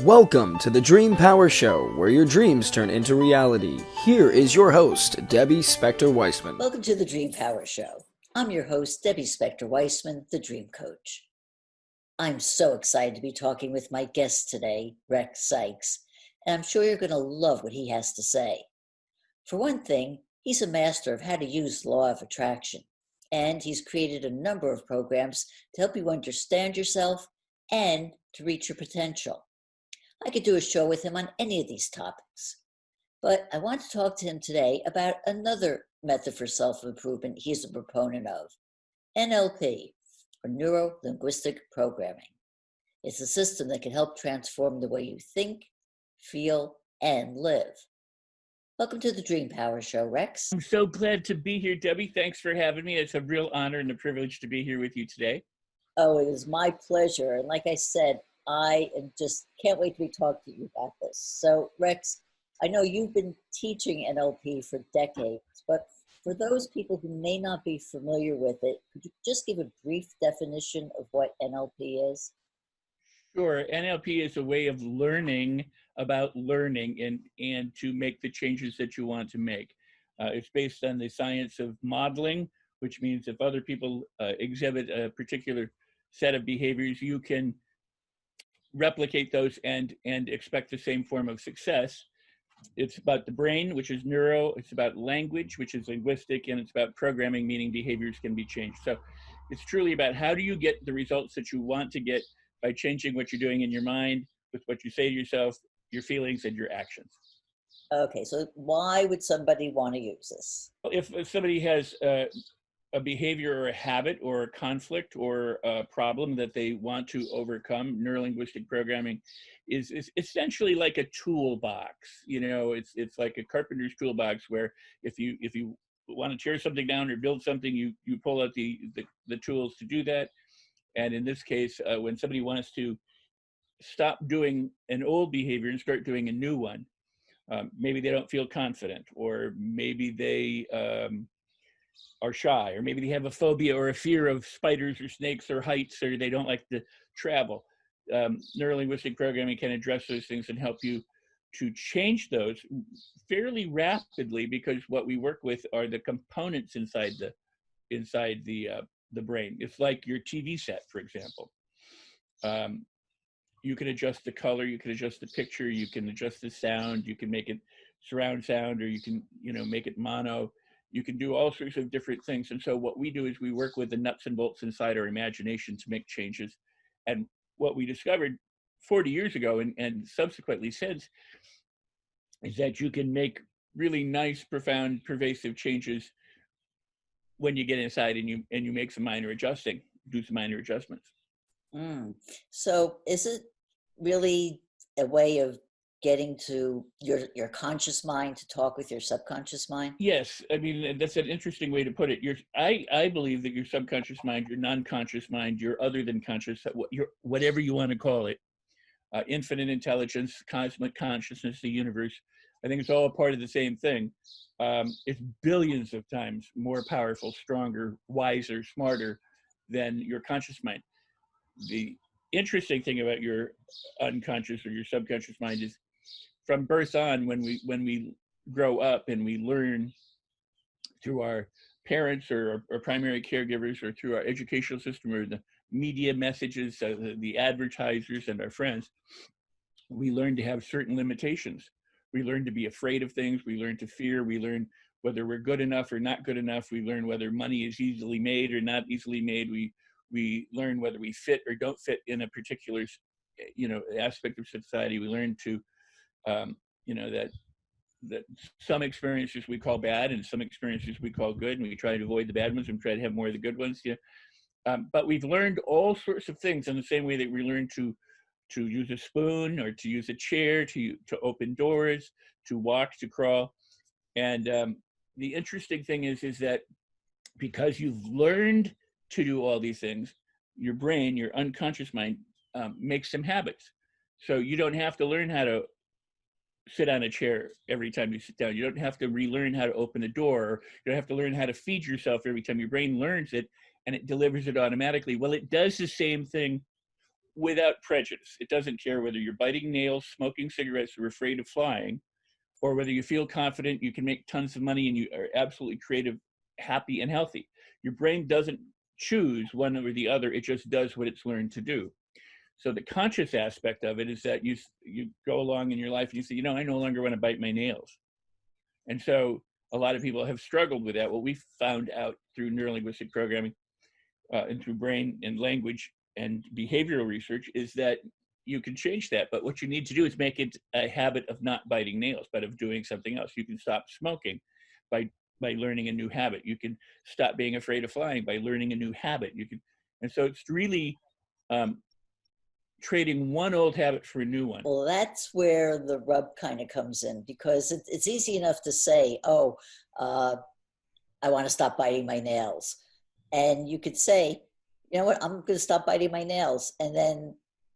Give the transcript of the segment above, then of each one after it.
Welcome to the Dream Power Show, where your dreams turn into reality. Here is your host, Debbie Spector-Weissman. Welcome to the Dream Power Show. I'm your host, Debbie Spector-Weissman, the Dream Coach. I'm so excited to be talking with my guest today, Rex Sikes, and I'm sure you're going to love what he has to say. For one thing, he's a master of how to use the law of attraction, and he's created a number of programs to help you understand yourself and to reach your potential. I could do a show with him on any of these topics, but I want to talk to him today about another method for self-improvement he's a proponent of, NLP, or Neural Linguistic Programming. It's a system that can help transform the way you think, feel, and live. Welcome to the Dream Power Show, Rex. I'm so glad to be here, Debbie. Thanks for having me. It's a real honor and a privilege to be here with you today. Oh, it is my pleasure. And like I said, I just can't wait to be talking to you about this. So, Rex, I know you've been teaching NLP for decades, but for those people who may not be familiar with it, could you just give a brief definition of what NLP is? Sure. NLP is a way of learning about learning and to make the changes that you want to make. It's based on the science of modeling, which means if other people exhibit a particular set of behaviors, you can replicate those and expect the same form of success. It's about the brain, which is neuro. It's about language, which is linguistic, and it's about programming, meaning behaviors can be changed. So it's truly about how do you get the results that you want to get by changing what you're doing in your mind with what you say to yourself, your feelings, and your actions. Okay, so why would somebody want to use this? If somebody has a behavior or a habit or a conflict or a problem that they want to overcome, neurolinguistic programming is essentially like a toolbox. You know, it's like a carpenter's toolbox where if you want to tear something down or build something, you pull out the tools to do that. And in this case, when somebody wants to stop doing an old behavior and start doing a new one, maybe they don't feel confident, or maybe they are shy, or maybe they have a phobia or a fear of spiders or snakes or heights, or they don't like to travel. Neurolinguistic programming can address those things and help you to change those fairly rapidly, because what we work with are the components inside the brain. It's like your TV set, for example. You can adjust the color, you can adjust the picture, you can adjust the sound, you can make it surround sound, or you can, make it mono. You can do all sorts of different things. And so what we do is we work with the nuts and bolts inside our imagination to make changes. And what we discovered 40 years ago and subsequently since is that you can make really nice, profound, pervasive changes when you get inside and you make some minor adjusting, do some minor adjustments. So is it really a way of getting to your conscious mind to talk with your subconscious mind? Yes, I mean, that's an interesting way to put it. I believe that your subconscious mind, your non-conscious mind, your other than conscious, whatever you want to call it, infinite intelligence, cosmic consciousness, the universe, I think it's all a part of the same thing. It's billions of times more powerful, stronger, wiser, smarter than your conscious mind. The interesting thing about your unconscious or your subconscious mind is from birth on, when we grow up and we learn through our parents or our primary caregivers or through our educational system or the media messages, the advertisers and our friends, we learn to have certain limitations. We learn to be afraid of things. We learn to fear. We learn whether we're good enough or not good enough. We learn whether money is easily made or not easily made. We learn whether we fit or don't fit in a particular, aspect of society. We learn to, that some experiences we call bad and some experiences we call good, and we try to avoid the bad ones and try to have more of the good ones. But we've learned all sorts of things in the same way that we learn to use a spoon or to use a chair, to open doors, to walk, to crawl. And the interesting thing is that because you've learned to do all these things, your brain, your unconscious mind, makes some habits. So you don't have to learn how to sit on a chair every time you sit down. You don't have to relearn how to open a door. Or you don't have to learn how to feed yourself every time. Your brain learns it and it delivers it automatically. Well, it does the same thing without prejudice. It doesn't care whether you're biting nails, smoking cigarettes, or afraid of flying, or whether you feel confident, you can make tons of money, and you are absolutely creative, happy, and healthy. Your brain doesn't choose one or the other. It just does what it's learned to do. So the conscious aspect of it is that you go along in your life and you say, you know, I no longer want to bite my nails. And so a lot of people have struggled with that. What we found out through neural linguistic programming and through brain and language and behavioral research is that you can change that. But what you need to do is make it a habit of not biting nails, but of doing something else. You can stop smoking by learning a new habit. You can stop being afraid of flying by learning a new habit. And so it's really trading one old habit for a new one. Well, that's where the rub kind of comes in, because it's easy enough to say, oh, I want to stop biting my nails. And you could say, you know what, I'm going to stop biting my nails. And then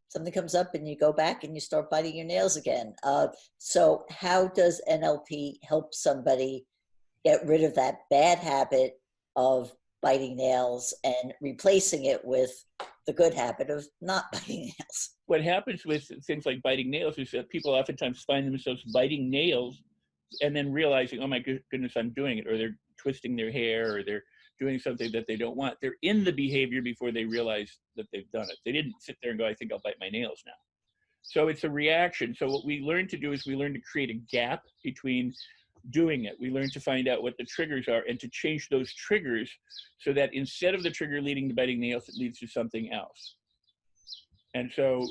something comes up and you go back and you start biting your nails again. So how does NLP help somebody get rid of that bad habit of biting nails and replacing it with the good habit of not biting nails? What happens with things like biting nails is that people oftentimes find themselves biting nails and then realizing, oh my goodness, I'm doing it, or they're twisting their hair, or they're doing something that they don't want. They're in the behavior before they realize that they've done it. They didn't sit there and go, I think I'll bite my nails now. So it's a reaction. So what we learn to do is we learn to create a gap between doing it. We learn to find out what the triggers are and to change those triggers so that instead of the trigger leading to biting nails, it leads to something else. And so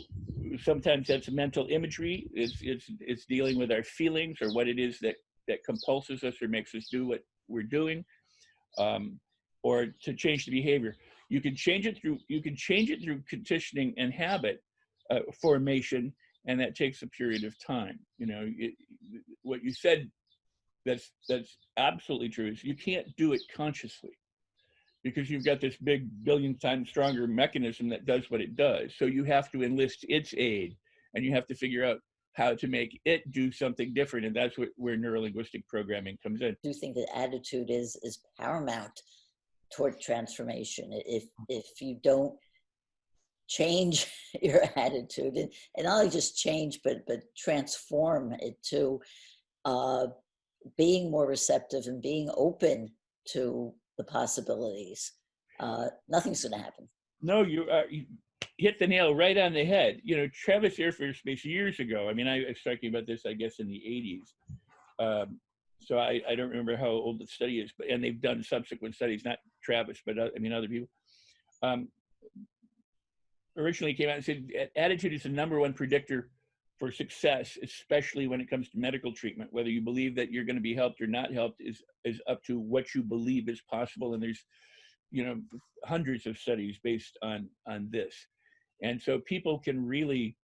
sometimes that's mental imagery. It's dealing with our feelings or what it is that compulses us or makes us do what we're doing, or to change the behavior. You can change it through conditioning and habit formation, and that takes a period of time. You know, what you said, that's absolutely true, is you can't do it consciously because you've got this big billion times stronger mechanism that does what it does. So you have to enlist its aid, and you have to figure out how to make it do something different. And that's where neurolinguistic programming comes in. I do think that attitude is paramount toward transformation. If you don't change your attitude, and not only just change, but transform it to being more receptive and being open to the possibilities, nothing's going to happen. No, you hit the nail right on the head. You know, Travis Air Force Base years ago, I mean, I was talking about this, I guess, in the 80s. So I don't remember how old the study is, and they've done subsequent studies, not Travis, but I mean, other people. Originally came out and said attitude is the #1 predictor for success, especially when it comes to medical treatment. Whether you believe that you're going to be helped or not helped is up to what you believe is possible. And there's, you know, hundreds of studies based on this. And so people can really,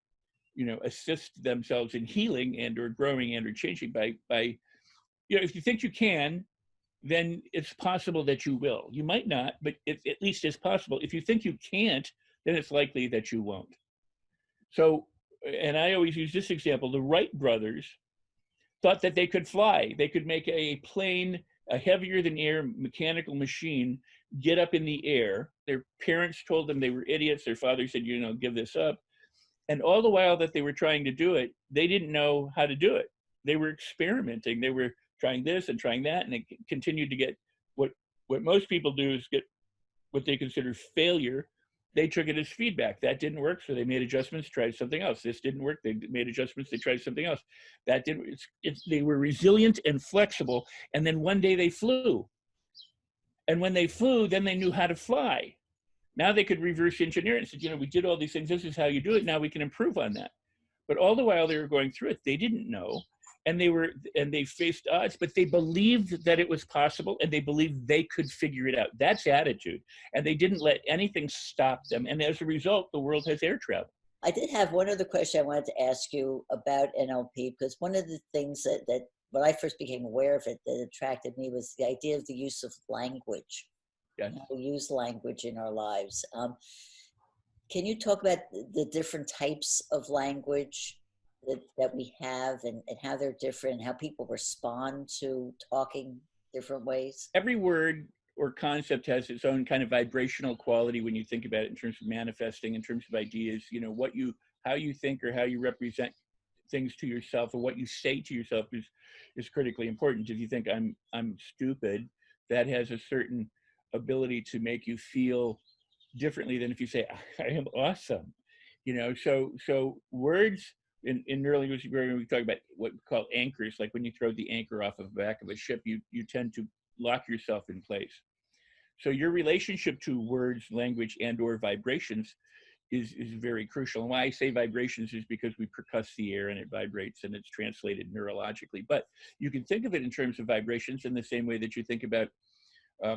you know, assist themselves in healing and or growing and or changing by, you know, if you think you can, then it's possible that you will. You might not, but it at least is possible. If you think you can't, then it's likely that you won't. So, and I always use this example, the Wright brothers thought that they could fly. They could make a plane, a heavier than air mechanical machine, get up in the air. Their parents told them they were idiots. Their father said, you know, give this up. And all the while that they were trying to do it, they didn't know how to do it. They were experimenting. They were trying this and trying that, and they continued to get what most people do is get what they consider failure. They took it as feedback. That didn't work, so they made adjustments, tried something else. This didn't work, they made adjustments, they tried something else. That didn't, they were resilient and flexible, and then one day they flew. And when they flew, then they knew how to fly. Now they could reverse engineer it and said, you know, we did all these things, this is how you do it, now we can improve on that. But all the while they were going through it, they didn't know. And they faced odds, but they believed that it was possible, and they believed they could figure it out. That's attitude. And they didn't let anything stop them. And as a result, the world has air travel. I did have one other question I wanted to ask you about NLP, because one of the things that when I first became aware of it that attracted me was the idea of the use of language. Yes. We use language in our lives. Can you talk about the different types of language that we have, and how they're different, how people respond to talking different ways? Every word or concept has its own kind of vibrational quality when you think about it in terms of manifesting, in terms of ideas. You know, how you think or how you represent things to yourself, or what you say to yourself is critically important. If you think I'm stupid, that has a certain ability to make you feel differently than if you say I am awesome. You know, so words in neural linguistic programming, we talk about what we call anchors. Like when you throw the anchor off of the back of a ship, you tend to lock yourself in place. So your relationship to words, language, and or vibrations is very crucial. And why I say vibrations is because we percuss the air and it vibrates and it's translated neurologically. But you can think of it in terms of vibrations in the same way that you think about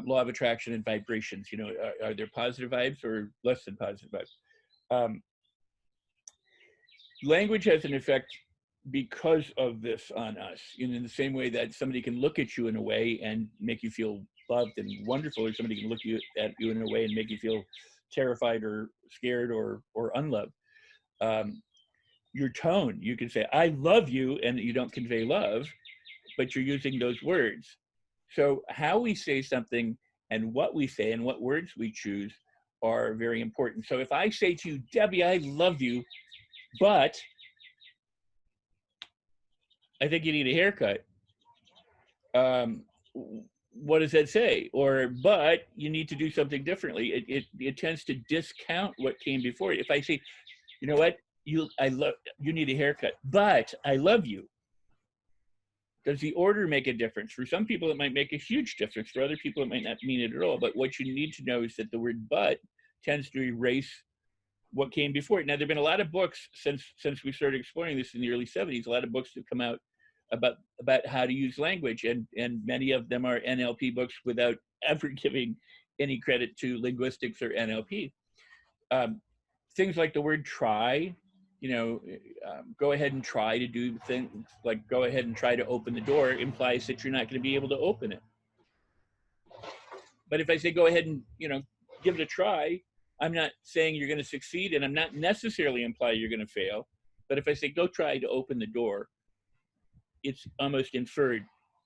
law of attraction and vibrations. You know, are there positive vibes or less than positive vibes? Language has an effect because of this on us, in the same way that somebody can look at you in a way and make you feel loved and wonderful, or somebody can look at you in a way and make you feel terrified or scared or unloved. Your tone, you can say I love you and you don't convey love, but you're using those words. So how we say something and what we say and what words we choose are very important. So if I say to you, Debbie, I love you, but I think you need a haircut, what does that say? Or, but you need to do something differently. It tends to discount what came before it. If I say, you know what, you need a haircut, but I love you. Does the order make a difference? For some people, it might make a huge difference. For other people, it might not mean it at all. But what you need to know is that the word but tends to erase what came before it. Now, there have been a lot of books since we started exploring this in the early 70s, a lot of books have come out about how to use language, and many of them are NLP books without ever giving any credit to linguistics or NLP. Things like the word try, go ahead and try to do things, like go ahead and try to open the door, implies that you're not going to be able to open it. But if I say go ahead and give it a try, I'm not saying you're going to succeed, and I'm not necessarily implying you're going to fail. But if I say go try to open the door, it's almost inferred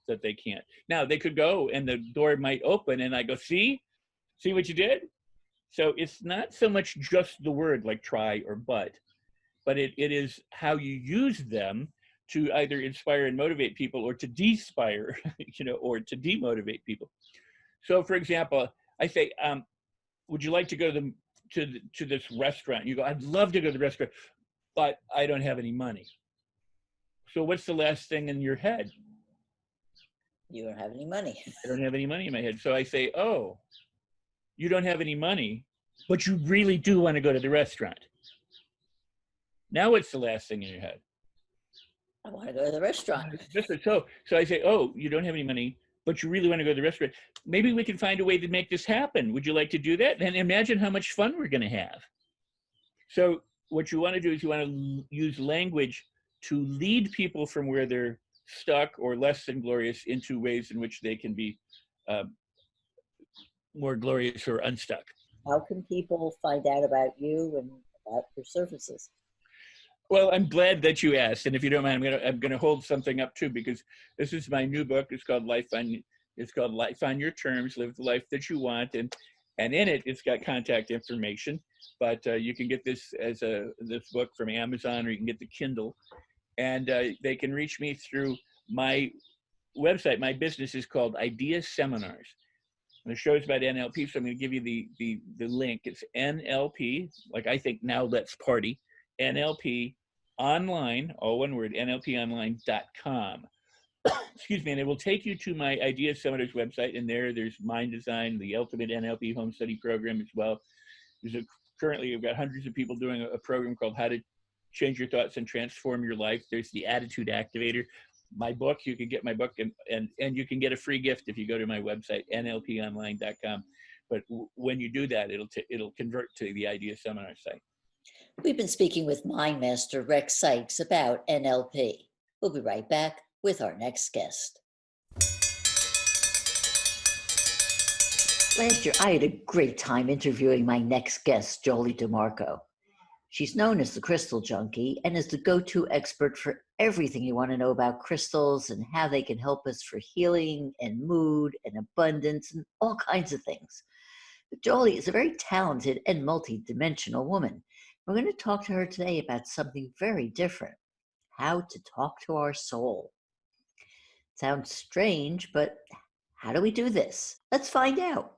that they can't. Now, they could go and the door might open and I go, see what you did? So it's not so much just the word like try or but it is how you use them to either inspire and motivate people, or to de-inspire, or to demotivate people. So for example, I say, would you like to go to this restaurant? You go, I'd love to go to the restaurant, but I don't have any money. So what's the last thing in your head? You don't have any money. I don't have any money in my head. So I say, oh, you don't have any money, but you really do want to go to the restaurant. Now what's the last thing in your head? I want to go to the restaurant. So I say, oh, you don't have any money, but you really want to go to the restaurant. Maybe we can find a way to make this happen. Would you like to do that? And imagine how much fun we're going to have. So what you want to do is you want to use language to lead people from where they're stuck or less than glorious into ways in which they can be more glorious or unstuck. How can people find out about you and about your services? Well, I'm glad that you asked, and if you don't mind, I'm gonna hold something up too, because this is my new book. It's called Life on Your Terms: Live the Life That You Want, and in it, it's got contact information. But you can get this this book from Amazon, or you can get the Kindle, and they can reach me through my website. My business is called Idea Seminars, and the show is about NLP. So I'm going to give you the link. It's NLP, like I think now let's party. NLP online, all one word, NLPonline.com. Excuse me, and it will take you to my Idea Seminars website, and there's Mind Design, the Ultimate NLP Home Study Program as well. Currently, we've got hundreds of people doing a program called How to Change Your Thoughts and Transform Your Life. There's the Attitude Activator. My book, you can get my book, and you can get a free gift if you go to my website, NLPonline.com. But when you do that, it'll convert to the Idea Seminar site. We've been speaking with Mind Master Rex Sikes about NLP. We'll be right back with our next guest. Last year, I had a great time interviewing my next guest, Jolie Demarco. She's known as the Crystal Junkie and is the go-to expert for everything you want to know about crystals and how they can help us for healing and mood and abundance and all kinds of things. But Jolie is a very talented and multi-dimensional woman. We're going to talk to her today about something very different: how to talk to our soul. Sounds strange, but how do we do this? Let's find out.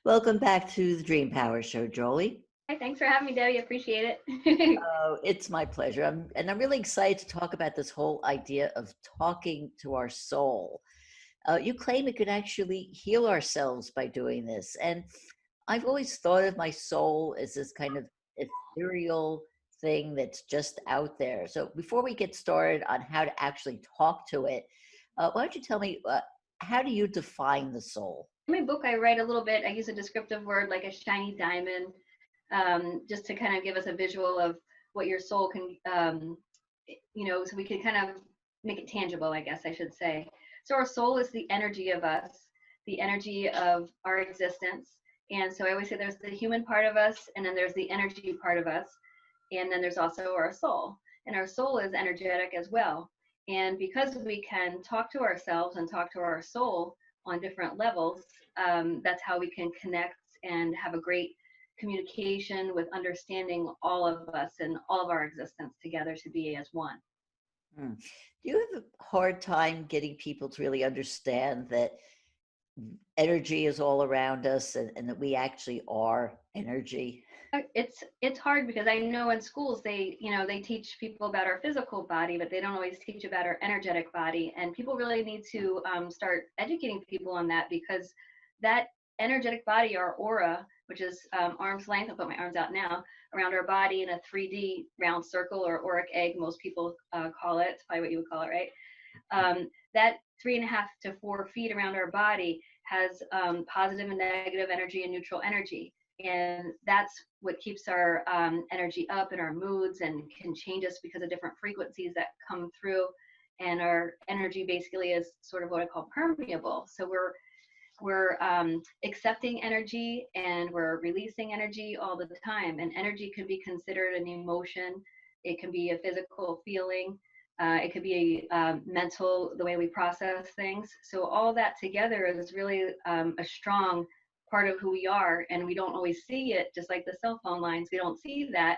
Welcome back to the Dream Power Show, Jolie. Hi, thanks for having me, Debbie. I appreciate it. Oh, it's my pleasure. I'm really excited to talk about this whole idea of talking to our soul. You claim it could actually heal ourselves by doing this. And I've always thought of my soul as this kind of ethereal thing that's just out there. So before we get started on how to actually talk to it, why don't you tell me, how do you define the soul? In my book, I write a little bit. I use a descriptive word like a shiny diamond, just to kind of give us a visual of what your soul can, so we can kind of make it tangible, I guess I should say. So our soul is the energy of us, the energy of our existence. And so I always say there's the human part of us, and then there's the energy part of us, and then there's also our soul. And our soul is energetic as well. And because we can talk to ourselves and talk to our soul on different levels, that's how we can connect and have a great communication with understanding all of us and all of our existence together to be as one. Do you have a hard time getting people to really understand that energy is all around us and that we actually are energy? It's hard because I know in schools they teach people about our physical body, but they don't always teach about our energetic body. And people really need to start educating people on that, because that energetic body, our aura, which is arm's length, I'll put my arms out now, around our body in a 3D round circle, or auric egg, most people call it. It's probably what you would call it, right? That 3.5 to 4 feet around our body has positive and negative energy and neutral energy. And that's what keeps our energy up and our moods, and can change us because of different frequencies that come through. And our energy basically is sort of what I call permeable. So we're accepting energy and we're releasing energy all the time. And energy can be considered an emotion. It can be a physical feeling. It could be mental, the way we process things. So all that together is really a strong part of who we are, and we don't always see it. Just like the cell phone lines, we don't see that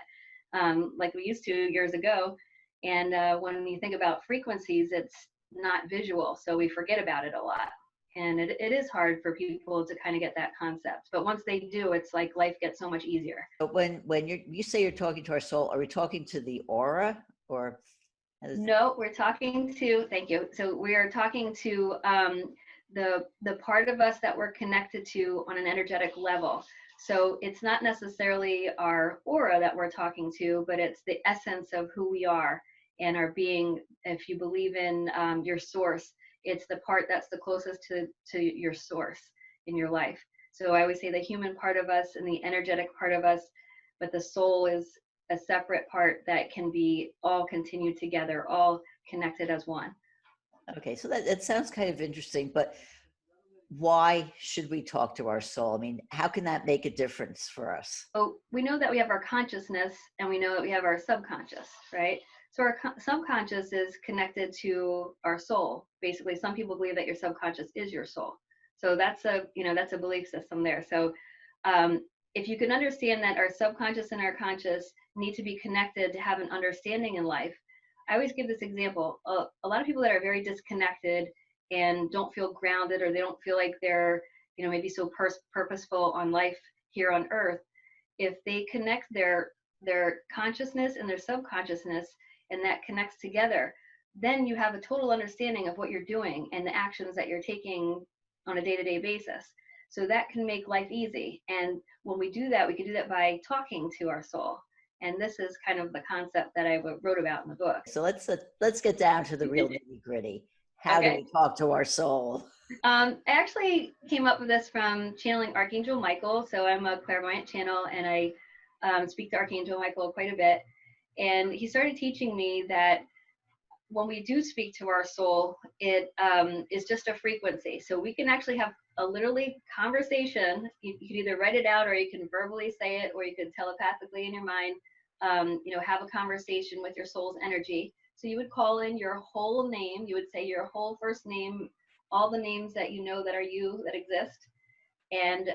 like we used to years ago. And when you think about frequencies, it's not visual, so we forget about it a lot. And it is hard for people to kind of get that concept. But once they do, it's like life gets so much easier. But when you say you're talking to our soul, are we talking to the aura, or? No, we're talking to, thank you. So we are talking to the part of us that we're connected to on an energetic level. So it's not necessarily our aura that we're talking to, but it's the essence of who we are and our being. If you believe in your source, it's the part that's the closest to your source in your life. So I always say the human part of us and the energetic part of us, but the soul is a separate part that can be all continued together, all connected as one. Okay, so that sounds kind of interesting, but why should we talk to our soul? I mean, how can that make a difference for us? So we know that we have our consciousness, and we know that we have our subconscious, right? So our subconscious is connected to our soul. Basically, some people believe that your subconscious is your soul. So that's a belief system there. So if you can understand that our subconscious and our conscious need to be connected to have an understanding in life. I always give this example. A lot of people that are very disconnected and don't feel grounded, or they don't feel like they're, maybe so purposeful on life here on earth, if they connect their consciousness and their subconsciousness, and that connects together, then you have a total understanding of what you're doing and the actions that you're taking on a day-to-day basis. So that can make life easy. And when we do that, we can do that by talking to our soul. And this is kind of the concept that I wrote about in the book. So let's get down to the real nitty-gritty. How do we talk to our soul? I actually came up with this from channeling Archangel Michael. So I'm a clairvoyant channel, and I speak to Archangel Michael quite a bit. And he started teaching me that when we do speak to our soul, it is just a frequency. So we can actually have a literally conversation. You can either write it out, or you can verbally say it, or you can telepathically in your mind have a conversation with your soul's energy. So you would call in your whole name. You would say your whole first name, all the names that you know that are you that exist. And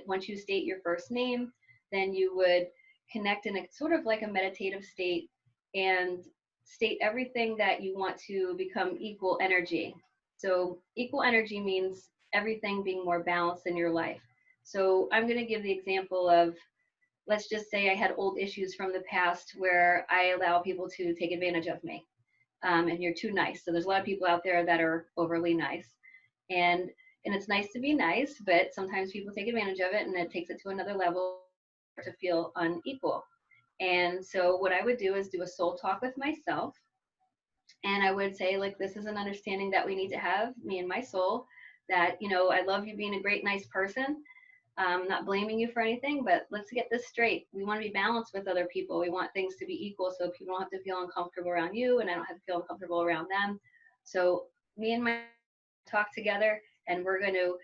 once you state your first name, then you would connect in a sort of like a meditative state and state everything that you want to become equal energy. So equal energy means everything being more balanced in your life. So I'm going to give the example of, let's just say I had old issues from the past where I allow people to take advantage of me. And you're too nice. So there's a lot of people out there that are overly nice. And it's nice to be nice, but sometimes people take advantage of it and it takes it to another level to feel unequal. And so what I would do is do a soul talk with myself. And I would say, like, this is an understanding that we need to have, me and my soul, that, I love you being a great, nice person. I'm not blaming you for anything, but let's get this straight. We want to be balanced with other people. We want things to be equal so people don't have to feel uncomfortable around you and I don't have to feel uncomfortable around them. So me and my talk together and we're going to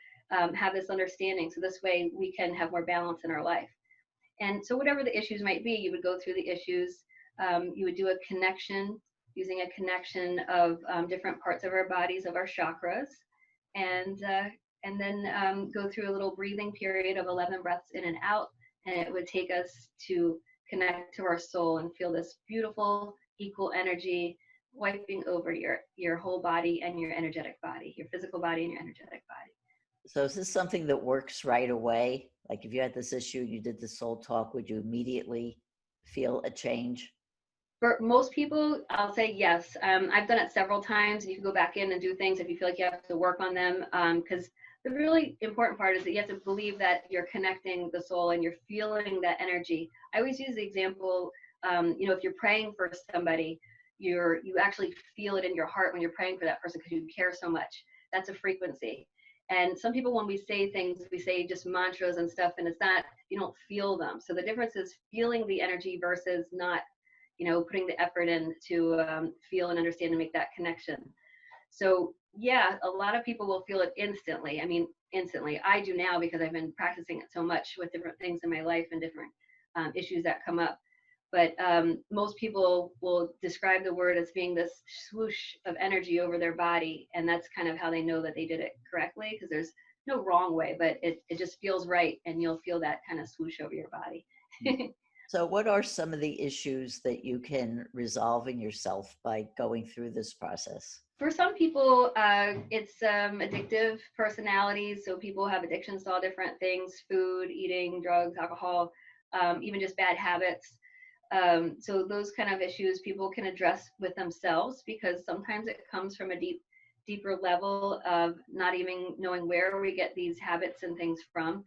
have this understanding. So this way we can have more balance in our life. And so whatever the issues might be, you would go through the issues. You would do a connection using a connection of different parts of our bodies, of our chakras. And then go through a little breathing period of 11 breaths in and out. And it would take us to connect to our soul and feel this beautiful, equal energy wiping over your whole body and your energetic body, your physical body and your energetic body. So is this something that works right away? Like if you had this issue, you did the soul talk, would you immediately feel a change? For most people, I'll say yes. I've done it several times. You can go back in and do things if you feel like you have to work on them. Because the really important part is that you have to believe that you're connecting the soul and you're feeling that energy. I always use the example, if you're praying for somebody, you actually feel it in your heart when you're praying for that person because you care so much. That's a frequency. And some people, when we say things, we say just mantras and stuff, and it's not, you don't feel them. So the difference is feeling the energy versus not, putting the effort in to feel and understand and make that connection. So yeah, a lot of people will feel it instantly. I mean, instantly. I do now because I've been practicing it so much with different things in my life and different issues that come up. But most people will describe the word as being this swoosh of energy over their body. And that's kind of how they know that they did it correctly, because there's no wrong way, but it just feels right. And you'll feel that kind of swoosh over your body. So what are some of the issues that you can resolve in yourself by going through this process? For some people, it's addictive personalities. So people have addictions to all different things: food, eating, drugs, alcohol, even just bad habits. So those kind of issues people can address with themselves, because sometimes it comes from a deeper level of not even knowing where we get these habits and things from.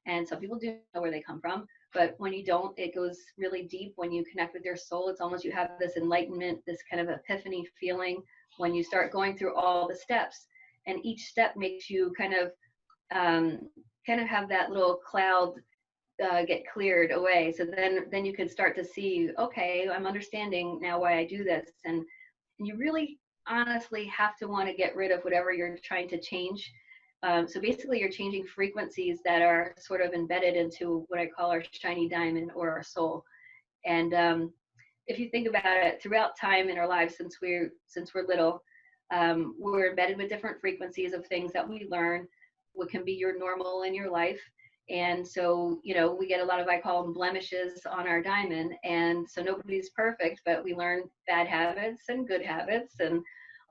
And some people do know where they come from, but when you don't, it goes really deep. When you connect with your soul, it's almost you have this enlightenment, this kind of epiphany feeling when you start going through all the steps. And each step makes you kind of have that little cloud get cleared away. So then you can start to see, okay, I'm understanding now why I do this. And you really honestly have to want to get rid of whatever you're trying to change. So basically you're changing frequencies that are sort of embedded into what I call our shiny diamond or our soul. And if you think about it, throughout time in our lives since we're little, we're embedded with different frequencies of things that we learn, what can be your normal in your life. And so, we get a lot of, I call them blemishes on our diamond. And so nobody's perfect, but we learn bad habits and good habits and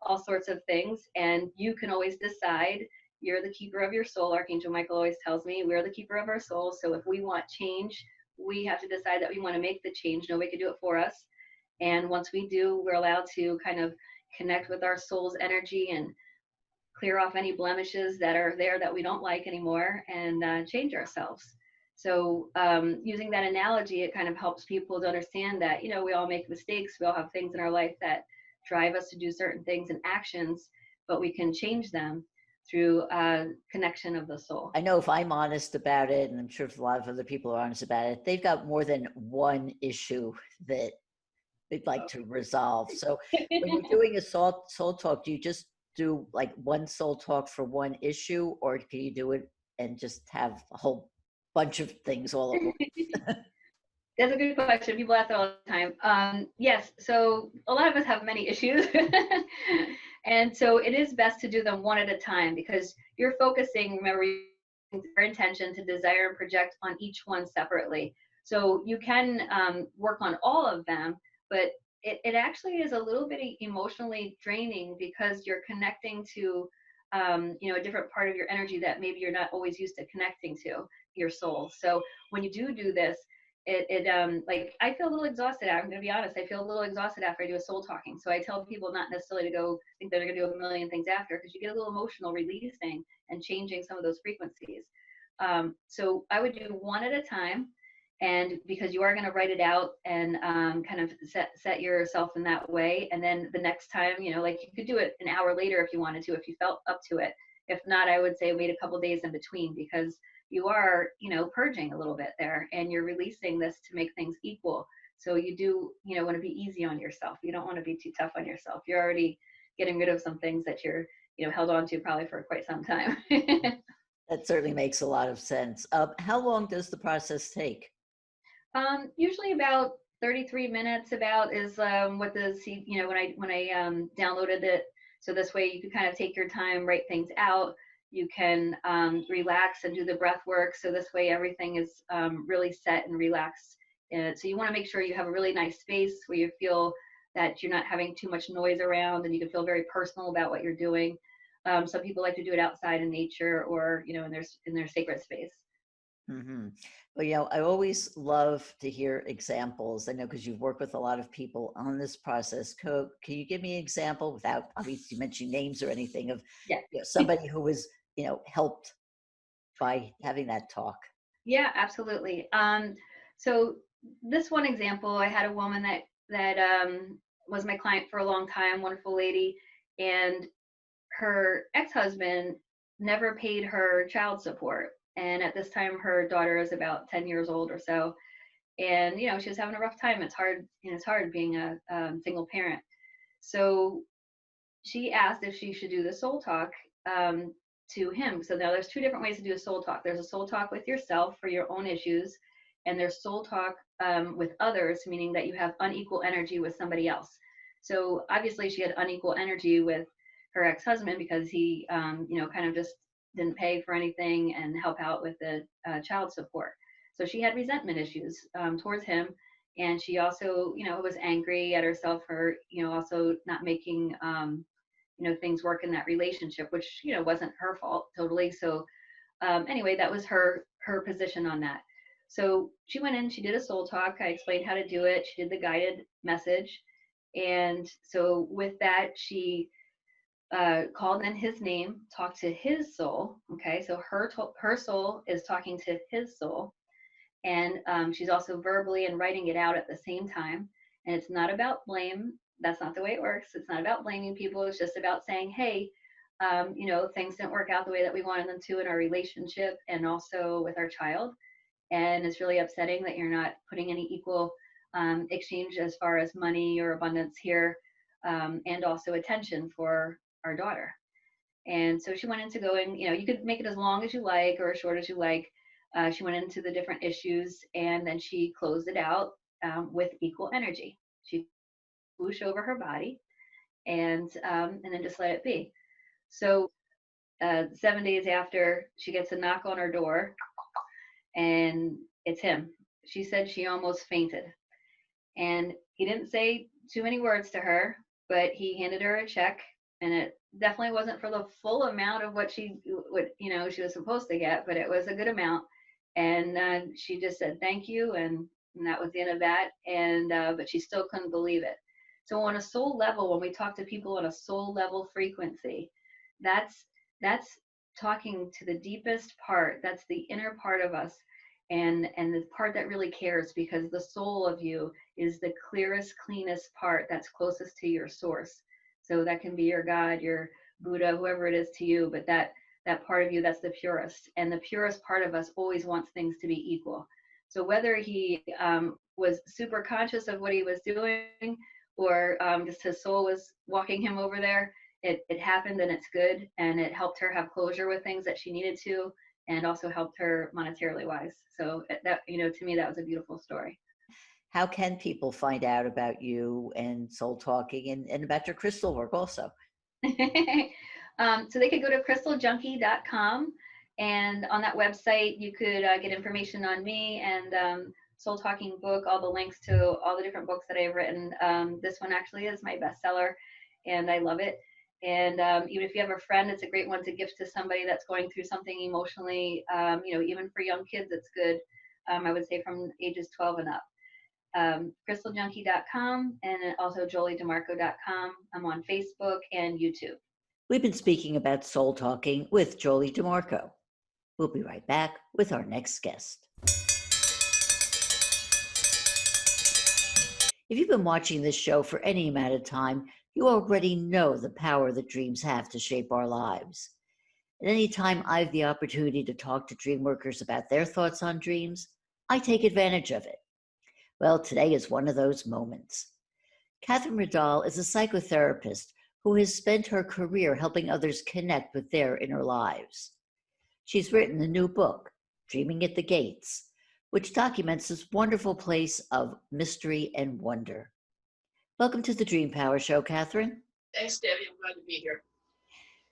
all sorts of things. And you can always decide. You're the keeper of your soul. Archangel Michael always tells me we're the keeper of our soul. So if we want change, we have to decide that we want to make the change. Nobody can do it for us. And once we do, we're allowed to kind of connect with our soul's energy and clear off any blemishes that are there that we don't like anymore and change ourselves. So using that analogy, it kind of helps people to understand that, we all make mistakes. We all have things in our life that drive us to do certain things and actions, but we can change them through connection of the soul. I know if I'm honest about it, and I'm sure if a lot of other people are honest about it, they've got more than one issue that they'd like to resolve. So when you're doing a soul talk, do you just do like one soul talk for one issue, or can you do it and just have a whole bunch of things all at once? That's a good question. People ask that all the time. Yes, so a lot of us have many issues. And so it is best to do them one at a time, because you're focusing, remember, your intention to desire and project on each one separately. So you can work on all of them, but it actually is a little bit emotionally draining, because you're connecting to a different part of your energy that maybe you're not always used to connecting to, your soul. So when you do this, like, I feel a little exhausted. I'm going to be honest. I feel a little exhausted after I do a soul talking. So I tell people not necessarily to go think that they're going to do a million things after, because you get a little emotional releasing and changing some of those frequencies. So I would do one at a time, and because you are going to write it out and kind of set yourself in that way. And then the next time, like, you could do it an hour later if you wanted to, if you felt up to it. If not, I would say wait a couple days in between, because you are, purging a little bit there, and you're releasing this to make things equal. So you do, want to be easy on yourself. You don't want to be too tough on yourself. You're already getting rid of some things that you're, held on to probably for quite some time. That certainly makes a lot of sense. How long does the process take? Usually about 33 minutes about is what the, when I downloaded it. So this way you can kind of take your time, write things out. You can relax and do the breath work. So this way everything is really set and relaxed. So you want to make sure you have a really nice space where you feel that you're not having too much noise around, and you can feel very personal about what you're doing. Some people like to do it outside in nature, or in their sacred space. Mm-hmm. Well, I always love to hear examples. I know, because you've worked with a lot of people on this process. Can you give me an example, without obviously mentioning names or anything, of somebody who was helped by having that talk? Yeah, absolutely. So this one example, I had a woman that was my client for a long time, wonderful lady, and her ex-husband never paid her child support. And at this time, her daughter is about 10 years old or so. And, she was having a rough time. It's hard, it's hard being a single parent. So she asked if she should do the soul talk to him. So now there's two different ways to do a soul talk. There's a soul talk with yourself for your own issues, and there's soul talk with others, meaning that you have unequal energy with somebody else. So obviously she had unequal energy with her ex-husband, because he, kind of just didn't pay for anything and help out with the child support. So she had resentment issues towards him. And she also, was angry at herself for, also not making, things work in that relationship, which, wasn't her fault totally. So anyway, that was her position on that. So she went in, she did a soul talk. I explained how to do it. She did the guided message. And so with that, she called in his name, talked to his soul. Okay, so her soul is talking to his soul, and she's also verbally and writing it out at the same time. And it's not about blame. That's not the way it works. It's not about blaming people. It's just about saying, hey, things didn't work out the way that we wanted them to in our relationship, and also with our child. And it's really upsetting that you're not putting any equal exchange as far as money or abundance here, and also attention for our daughter. And so she went into going, you could make it as long as you like or as short as you like. She went into the different issues, and then she closed it out with equal energy. She whoosh over her body, and then just let it be. So 7 days after, she gets a knock on her door, and it's him. She said she almost fainted. And he didn't say too many words to her, but he handed her a check, and it definitely wasn't for the full amount of what she was supposed to get, but it was a good amount. And she just said thank you, and that was the end of that. And but she still couldn't believe it. So on a soul level, when we talk to people on a soul level frequency, that's talking to the deepest part. That's the inner part of us, and the part that really cares, because the soul of you is the clearest, cleanest part that's closest to your source. So that can be your God, your Buddha, whoever it is to you, but that part of you, that's the purest. And the purest part of us always wants things to be equal. So whether he was super conscious of what he was doing, or just his soul was walking him over there, it happened, and it's good. And it helped her have closure with things that she needed to, and also helped her monetarily wise. So that, to me, that was a beautiful story. how can people find out about you and soul talking and about your crystal work also? So they could go to crystaljunkie.com, and on that website you could get information on me and soul talking book, all the links to all the different books that I've written. This one actually is my bestseller and I love it. And even if you have a friend, it's a great one to gift to somebody that's going through something emotionally. Even for young kids, it's good. I would say from ages 12 and up. Crystaljunkie.com and also joliedemarco.com. I'm on Facebook and YouTube. We've been speaking about soul talking with Jolie Demarco. We'll be right back with our next guest. If you've been watching this show for any amount of time, you already know the power that dreams have to shape our lives. And any time I have the opportunity to talk to dream workers about their thoughts on dreams, I take advantage of it. Well, today is one of those moments. Kathryn Ridall is a psychotherapist who has spent her career helping others connect with their inner lives. She's written a new book, Dreaming at the Gates, which documents this wonderful place of mystery and wonder. Welcome to the Dream Power Show, Kathryn. Thanks, Debbie. I'm glad to be here.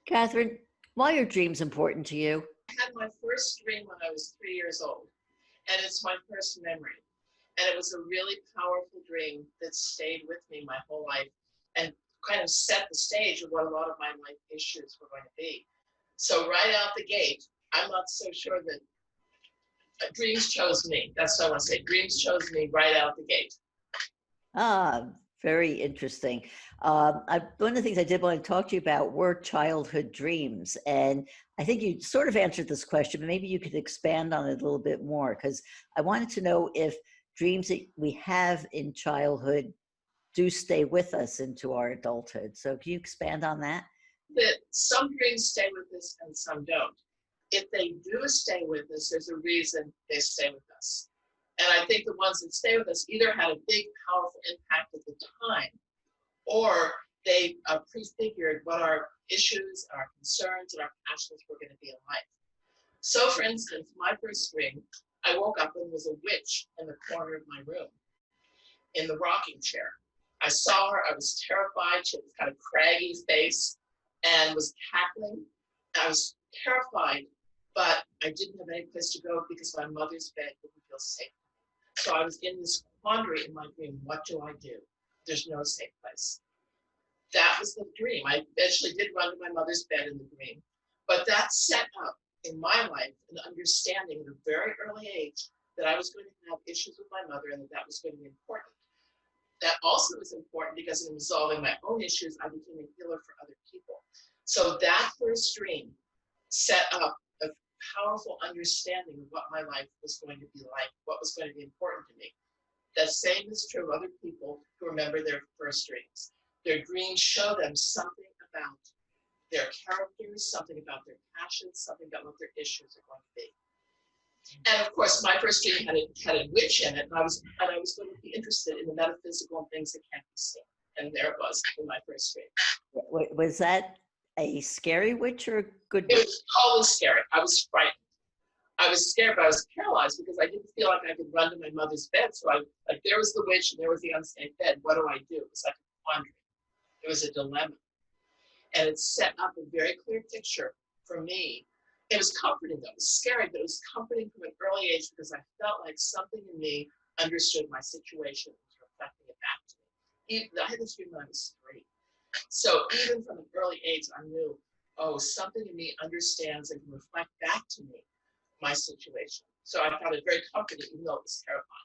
Kathryn, why are dreams important to you? I had my first dream when I was 3 years old, and it's my first memory. And it was a really powerful dream that stayed with me my whole life and kind of set the stage of what a lot of my life issues were going to be. So right out the gate, I'm not so sure that dreams chose me. That's what I want to say. Dreams chose me right out the gate. Very interesting. One of the things I did want to talk to you about were childhood dreams. And I think you sort of answered this question, but maybe you could expand on it a little bit more, because I wanted to know if dreams that we have in childhood do stay with us into our adulthood. So can you expand on that? That some dreams stay with us and some don't. If they do stay with us, there's a reason they stay with us. And I think the ones that stay with us either had a big, powerful impact at the time, or they prefigured what our issues, our concerns, and our passions were going to be in life. So, for instance, my first dream, I woke up and there was a witch in the corner of my room in the rocking chair. I saw her. I was terrified. She had this kind of craggy face and was cackling. I was terrified, but I didn't have any place to go because my mother's bed didn't feel safe. So I was in this quandary in my dream. What do I do? There's no safe place. That was the dream. I eventually did run to my mother's bed in the dream, but that set up in my life an understanding at a very early age that I was going to have issues with my mother and that was going to be important. That also was important because in resolving my own issues, I became a healer for other people. So that first dream set up a powerful understanding of what my life was going to be like, what was going to be important to me. The same is true of other people who remember their first dreams. Their dreams show them something about their characters, something about their passions, something about what their issues are going to be. And of course, my first dream had a witch in it, and I was going to be interested in the metaphysical and things that can't be seen. And there it was in my first dream. Was that a scary witch or a good witch? It was totally scary. I was frightened. I was scared, but I was paralyzed because I didn't feel like I could run to my mother's bed. So there was the witch and there was the unsafe bed. What do I do? It was like a quandary. It was a dilemma. And it set up a very clear picture for me. It was comforting though. It was scary, but it was comforting from an early age because I felt like something in me understood my situation and was reflecting it back to me. I had this dream when I was 3. So even from an early age, I knew, oh, something in me understands and can reflect back to me my situation. So I found it very comforting, even though it was terrifying.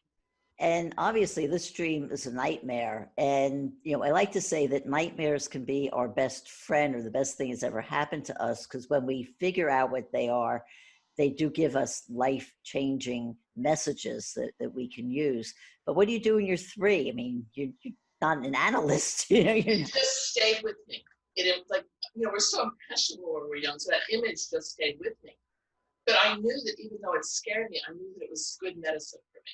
And obviously this dream is a nightmare. And, I like to say that nightmares can be our best friend or the best thing that's ever happened to us, because when we figure out what they are, they do give us life-changing messages that we can use. But what do you do when you're 3? I mean, you're not an analyst. It just stayed with me. It was like, we're so impressionable when we're young, so that image just stayed with me. But I knew that even though it scared me, I knew that it was good medicine for me.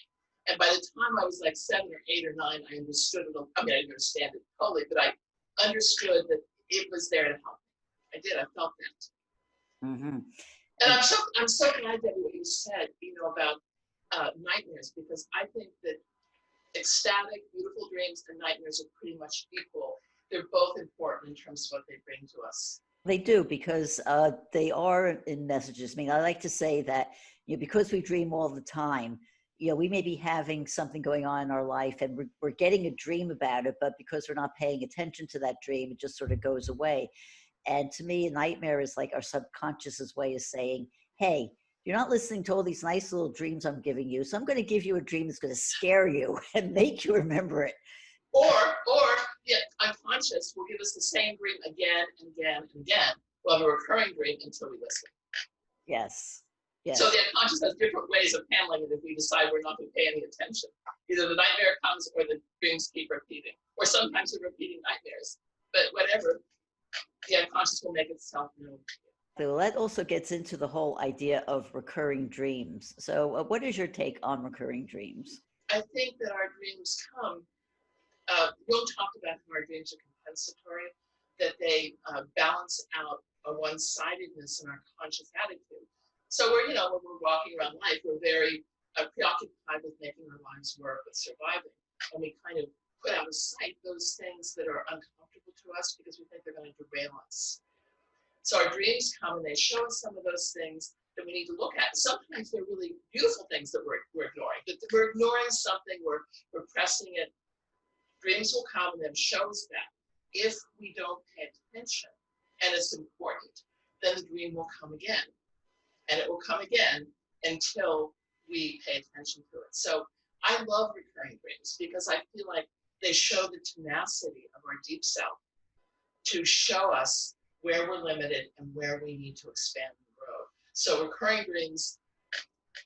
And by the time I was like 7 or 8 or 9, I understood it. I mean, I didn't understand it totally, but I understood that it was there to help me. I did. I felt that. Mm-hmm. And I'm so glad that what you said, about nightmares, because I think that ecstatic, beautiful dreams and nightmares are pretty much equal. They're both important in terms of what they bring to us. They do, because they are in messages. I mean, I like to say that, because we dream all the time, we may be having something going on in our life and we're getting a dream about it, but because we're not paying attention to that dream, it just sort of goes away. And to me, a nightmare is like our subconscious's way of saying, hey, you're not listening to all these nice little dreams I'm giving you, so I'm going to give you a dream that's going to scare you and make you remember it. Or the unconscious will give us the same dream again and again and again. We'll have a recurring dream until we listen. Yes. Yes. So the unconscious has different ways of handling it if we decide we're not going to pay any attention. Either the nightmare comes or the dreams keep repeating. Or sometimes they're repeating nightmares. But whatever, the unconscious will make itself known. So that also gets into the whole idea of recurring dreams. So what is your take on recurring dreams? I think that our dreams come, we'll talk about how our dreams are compensatory, that they balance out a one-sidedness in our conscious attitude. So when we're walking around life, we're very preoccupied with making our lives work, with surviving. And we kind of put out of sight those things that are uncomfortable to us because we think they're going to derail us. So our dreams come and they show us some of those things that we need to look at. Sometimes they're really beautiful things that we're ignoring. That we're ignoring something, we're pressing it. Dreams will come and then show us that. If we don't pay attention, and it's important, then the dream will come again. And it will come again until we pay attention to it. So I love recurring dreams because I feel like they show the tenacity of our deep self to show us where we're limited and where we need to expand and grow. So recurring dreams,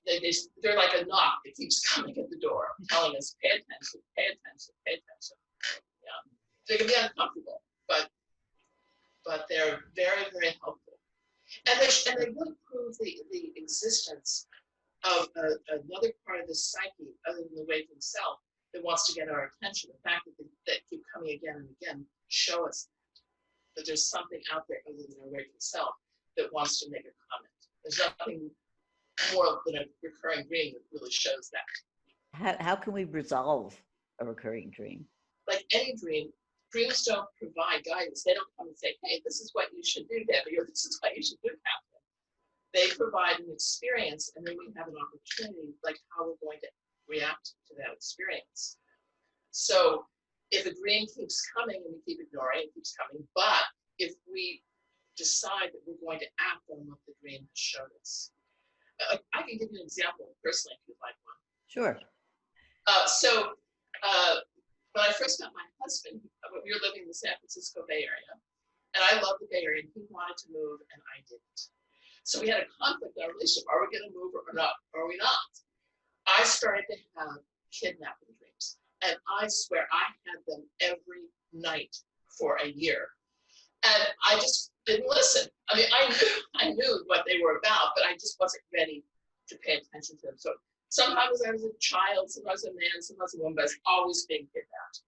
they're like a knock that keeps coming at the door, telling us, pay attention, pay attention, pay attention. Yeah. They can be uncomfortable, but they're very, very helpful. And they really prove the existence of another part of the psyche, other than the waking self, that wants to get our attention. The fact that they keep coming again and again show us that there's something out there other than our waking self that wants to make a comment. There's nothing more than a recurring dream that really shows that. How can we resolve a recurring dream? Like any dream, dreams don't provide guidance. They don't come and say, hey, this is what you should do, Debbie, or this is what you should do, Kathryn. They provide an experience, and then we have an opportunity, like how we're going to react to that experience. So if a dream keeps coming and we keep ignoring it, keeps coming, but if we decide that we're going to act on what the dream has showed us. I can give you an example personally if you'd like one. Sure. When I first met my husband, we were living in the San Francisco Bay Area, and I loved the Bay Area, and he wanted to move, and I didn't. So we had a conflict in our relationship. Are we going to move or not? Or are we not? I started to have kidnapping dreams, and I swear I had them every night for a year. And I just didn't listen. I mean, I knew what they were about, but I just wasn't ready to pay attention to them. So sometimes I was a child, sometimes a man, sometimes a woman, but I was always being kidnapped.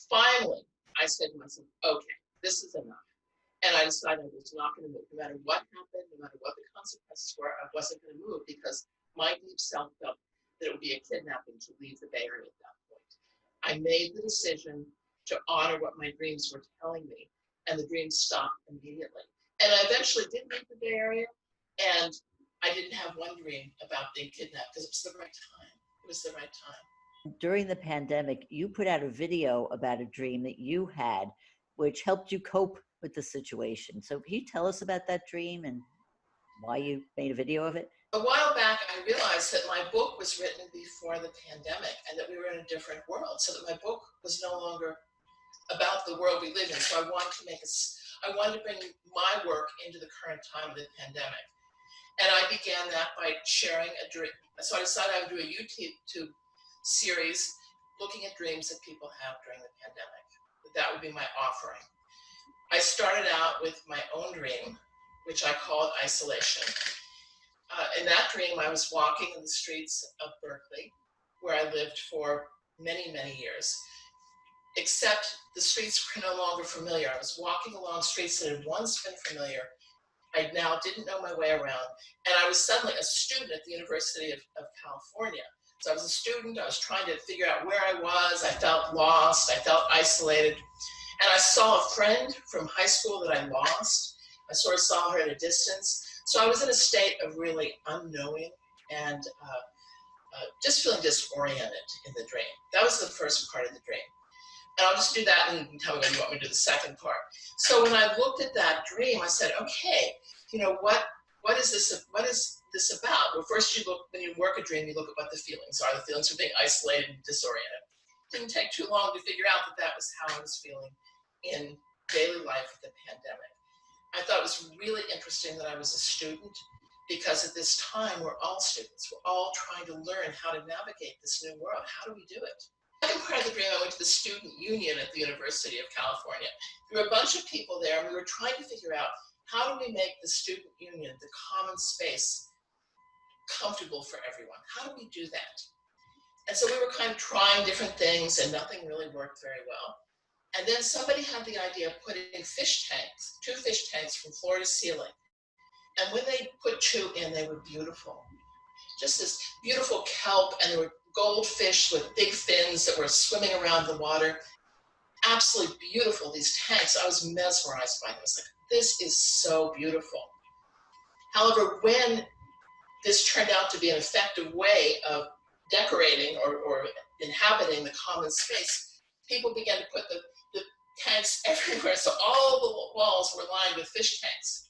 Finally, I said to myself, okay, this is enough. And I decided I was not going to move. No matter what happened, no matter what the consequences were, I wasn't going to move because my deep self felt that it would be a kidnapping to leave the Bay Area at that point. I made the decision to honor what my dreams were telling me, and the dreams stopped immediately. And I eventually did leave the Bay Area, and I didn't have one dream about being kidnapped because it was the right time. It was the right time. During the pandemic, you put out a video about a dream that you had, which helped you cope with the situation. So can you tell us about that dream and why you made a video of it? A while back, I realized that my book was written before the pandemic and that we were in a different world, so that my book was no longer about the world we live in. So I wanted to bring my work into the current time of the pandemic. And I began that by sharing a dream. So I decided I would do a YouTube series looking at dreams that people have during the pandemic. That would be my offering. I started out with my own dream, which I called isolation. In that dream, I was walking in the streets of Berkeley, where I lived for many, many years, except the streets were no longer familiar. I was walking along streets that had once been familiar. I now didn't know my way around, and I was suddenly a student at the University of California. So I was a student, I was trying to figure out where I was, I felt lost, I felt isolated. And I saw a friend from high school that I lost. I sort of saw her at a distance. So I was in a state of really unknowing and just feeling disoriented in the dream. That was the first part of the dream. And I'll just do that and you can tell me when you want me to do the second part. So when I looked at that dream, I said, okay, you know, what is this about? Well, first you look, when you work a dream, you look at what the feelings are. The feelings of being isolated and disoriented. It didn't take too long to figure out that that was how I was feeling in daily life with the pandemic. I thought it was really interesting that I was a student, because at this time we're all students. We're all trying to learn how to navigate this new world. How do we do it? The second part of the dream, I went to the student union at the University of California. There were a bunch of people there, and we were trying to figure out, how do we make the student union, the common space, comfortable for everyone? How do we do that? And so we were kind of trying different things, and nothing really worked very well. And then somebody had the idea of putting fish tanks, 2 fish tanks from floor to ceiling. And when they put 2 in, they were beautiful. Just this beautiful kelp, and there were goldfish with big fins that were swimming around the water. Absolutely beautiful, these tanks. I was mesmerized by them. I was like, this is so beautiful. However, when this turned out to be an effective way of decorating or inhabiting the common space, people began to put the tanks everywhere. So all the walls were lined with fish tanks.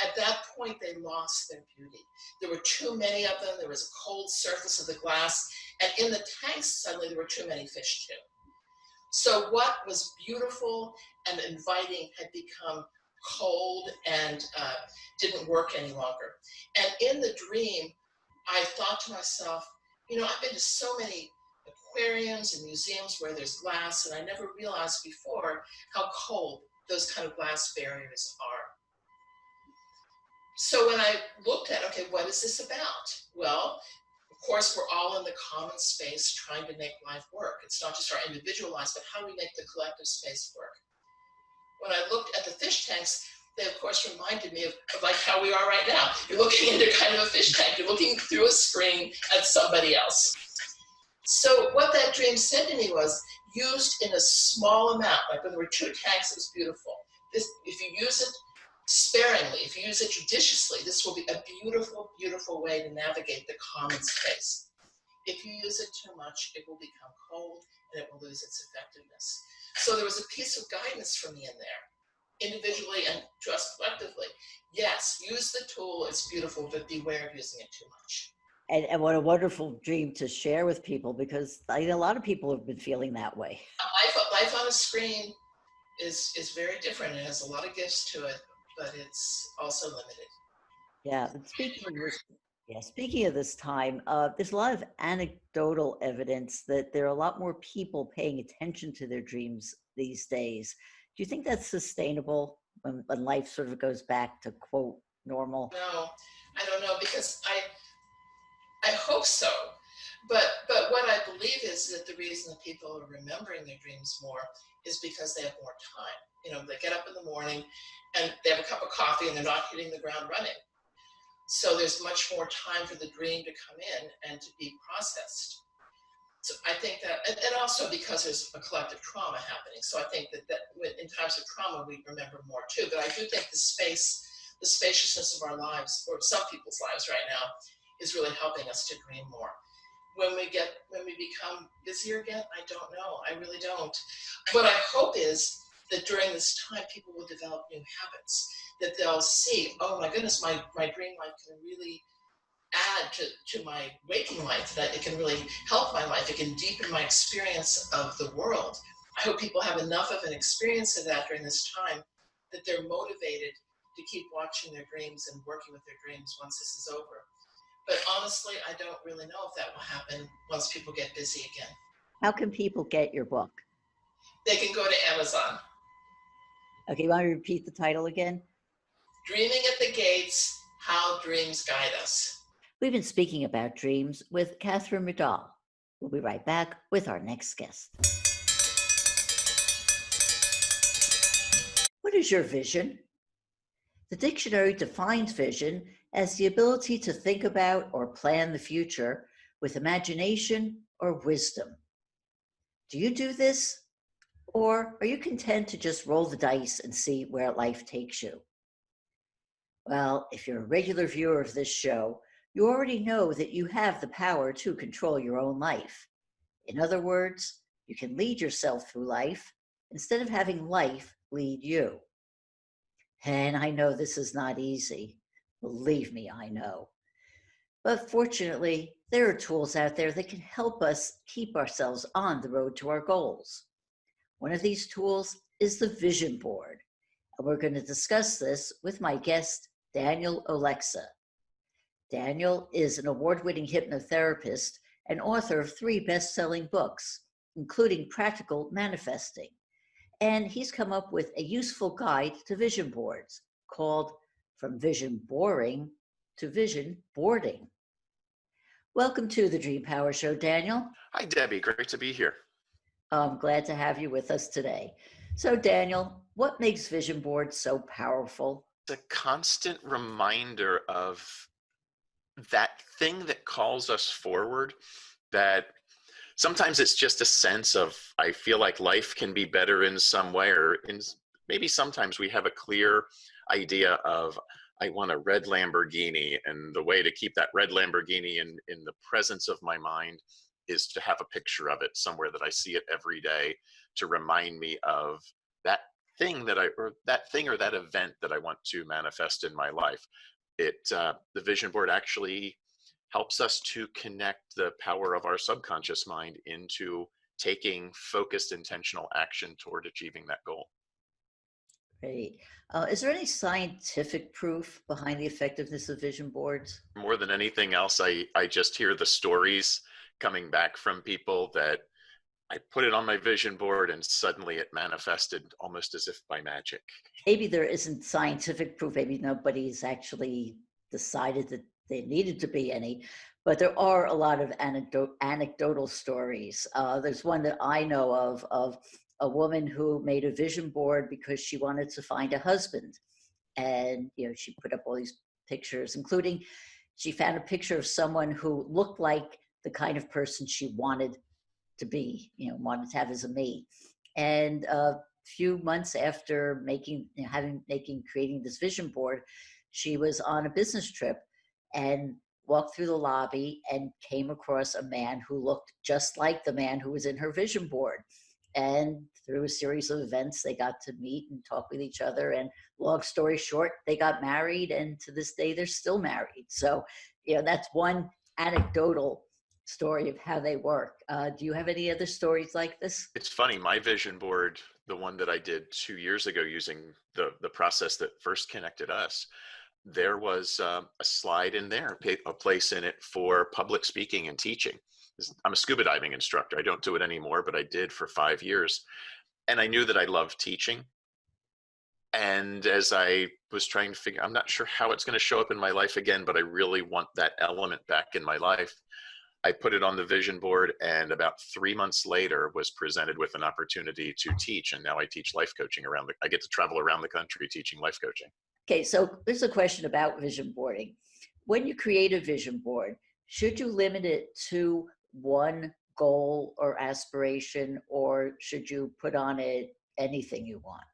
At that point, they lost their beauty. There were too many of them. There was a cold surface of the glass. And in the tanks, suddenly there were too many fish too. So what was beautiful and inviting had become cold and didn't work any longer. And in the dream, I thought to myself, you know, I've been to so many aquariums and museums where there's glass, and I never realized before how cold those kind of glass barriers are. So when I looked at, okay, what is this about? Well, of course, we're all in the common space trying to make life work. It's not just our individual lives, but how do we make the collective space work? When I looked at the fish tanks, they of course reminded me of like how we are right now. You're looking into kind of a fish tank. You're looking through a screen at somebody else. So what that dream said to me was, used in a small amount, like when there were 2 tanks, it was beautiful. This, if you use it sparingly, if you use it judiciously, this will be a beautiful, beautiful way to navigate the common space. If you use it too much, it will become cold and it will lose its effectiveness. So there was a piece of guidance for me in there, individually and to us collectively. Yes, use the tool, it's beautiful, but beware of using it too much. And what a wonderful dream to share with people, because a lot of people have been feeling that way. Life on a screen is very different. It has a lot of gifts to it, but it's also limited. Yeah, but speaking of this time, there's a lot of anecdotal evidence that there are a lot more people paying attention to their dreams these days. Do you think that's sustainable when life sort of goes back to, quote, normal? No, I don't know, because I hope so. But what I believe is that the reason that people are remembering their dreams more is because they have more time. You know, they get up in the morning and they have a cup of coffee and they're not hitting the ground running. So there's much more time for the dream to come in and to be processed. So I think that, and also because there's a collective trauma happening. So I think that in times of trauma, we remember more too. But I do think the spaciousness of our lives, or some people's lives right now, is really helping us to dream more. When we become busier again, I don't know. I really don't. What I hope is that during this time, people will develop new habits, that they'll see, oh my goodness, my dream life can really add to my waking life, that it can really help my life. It can deepen my experience of the world. I hope people have enough of an experience of that during this time that they're motivated to keep watching their dreams and working with their dreams once this is over. But honestly, I don't really know if that will happen once people get busy again. How can people get your book? They can go to Amazon. Okay, you want to repeat the title again? Dreaming at the Gates, How Dreams Guide Us. We've been speaking about dreams with Kathryn Ridall. We'll be right back with our next guest. What is your vision? The dictionary defines vision as the ability to think about or plan the future with imagination or wisdom? Do you do this? Or are you content to just roll the dice and see where life takes you? Well, if you're a regular viewer of this show, you already know that you have the power to control your own life. In other words, you can lead yourself through life instead of having life lead you. And I know this is not easy. Believe me, I know. But fortunately, there are tools out there that can help us keep ourselves on the road to our goals. One of these tools is the vision board. And we're going to discuss this with my guest, Daniel Olexa. Daniel is an award-winning hypnotherapist and author of 3 best-selling books, including Practical Manifesting. And he's come up with a useful guide to vision boards called From Vision Boring to Vision Boarding. Welcome to the Dream Power Show, Daniel. Hi, Debbie. Great to be here. I'm glad to have you with us today. So, Daniel, what makes vision boards so powerful? The constant reminder of that thing that calls us forward, that sometimes it's just a sense of, I feel like life can be better in some way, or maybe sometimes we have a clear idea of, I want a red Lamborghini, and the way to keep that red Lamborghini in the presence of my mind is to have a picture of it somewhere that I see it every day to remind me of that thing or that event that I want to manifest in my life. The vision board actually helps us to connect the power of our subconscious mind into taking focused, intentional action toward achieving that goal. Great. Is there any scientific proof behind the effectiveness of vision boards? More than anything else, I just hear the stories coming back from people that I put it on my vision board and suddenly it manifested almost as if by magic. Maybe there isn't scientific proof. Maybe nobody's actually decided that there needed to be any, but there are a lot of anecdotal stories. There's one that I know of a woman who made a vision board because she wanted to find a husband. And, she put up all these pictures, including she found a picture of someone who looked like the kind of person she wanted to be, wanted to have as a mate. And a few months after creating this vision board, she was on a business trip and walked through the lobby and came across a man who looked just like the man who was in her vision board. And through a series of events, they got to meet and talk with each other. And long story short, they got married. And to this day, they're still married. So, that's one anecdotal story of how they work. Do you have any other stories like this? It's funny, my vision board, the one that I did 2 years ago using the process that first connected us, there was a slide in there, a place in it for public speaking and teaching. I'm a scuba diving instructor. I don't do it anymore, but I did for 5 years. And I knew that I loved teaching. And as I was trying to figure, I'm not sure how it's going to show up in my life again, but I really want that element back in my life. I put it on the vision board, and about 3 months later was presented with an opportunity to teach. And now I teach life coaching I get to travel around the country teaching life coaching. Okay, so there's a question about vision boarding. When you create a vision board, should you limit it to one goal or aspiration, or should you put on it anything you want?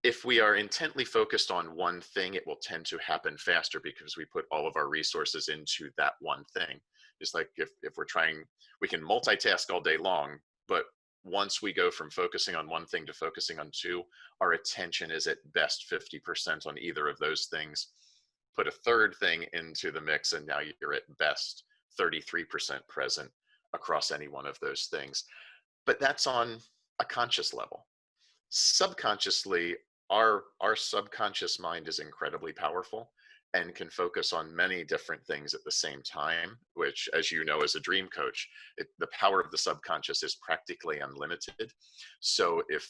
If we are intently focused on one thing, it will tend to happen faster because we put all of our resources into that one thing. It's like if we're trying, we can multitask all day long, but once we go from focusing on one thing to focusing on two, our attention is at best 50% on either of those things. Put a third thing into the mix, and now you're at best 33% present across any one of those things. But that's on a conscious level. Subconsciously, our subconscious mind is incredibly powerful and can focus on many different things at the same time, which, as you know, as a dream coach, the power of the subconscious is practically unlimited. So if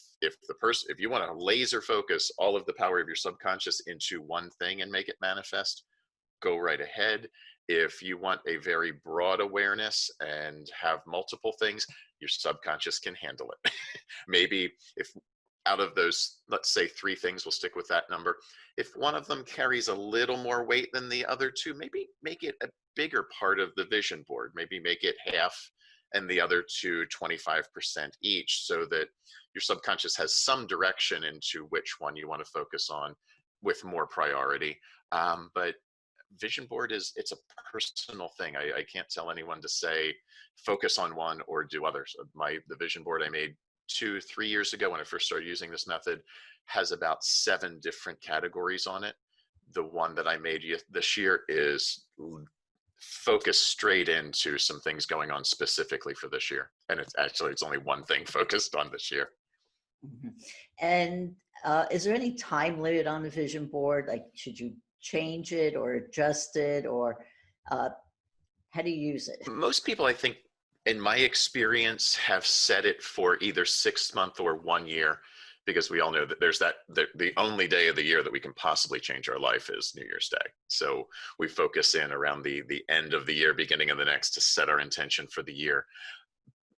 you want to laser focus all of the power of your subconscious into one thing and make it manifest, go right ahead. If you want a very broad awareness and have multiple things, your subconscious can handle it. Maybe if out of those, let's say 3 things, we'll stick with that number. If one of them carries a little more weight than the other two, maybe make it bigger part of the vision board. Maybe make it half and the other two 25% each, so that your subconscious has some direction into which one you want to focus on with more priority. But vision board it's a personal thing. I can't tell anyone to say focus on one or do others. The vision board I made 2-3 years ago when I first started using this method has about 7 different categories on it. The one that I made this year is focused straight into some things going on specifically for this year, and it's only one thing focused on this year. Mhm. And is there any time limit on the vision board? Like, should you change it or adjust it, or how do you use it? Most people, I think, in my experience, have set it for either 6 months or 1 year, because we all know that there's the only day of the year that we can possibly change our life is New Year's Day. So we focus in around the end of the year, beginning of the next, to set our intention for the year.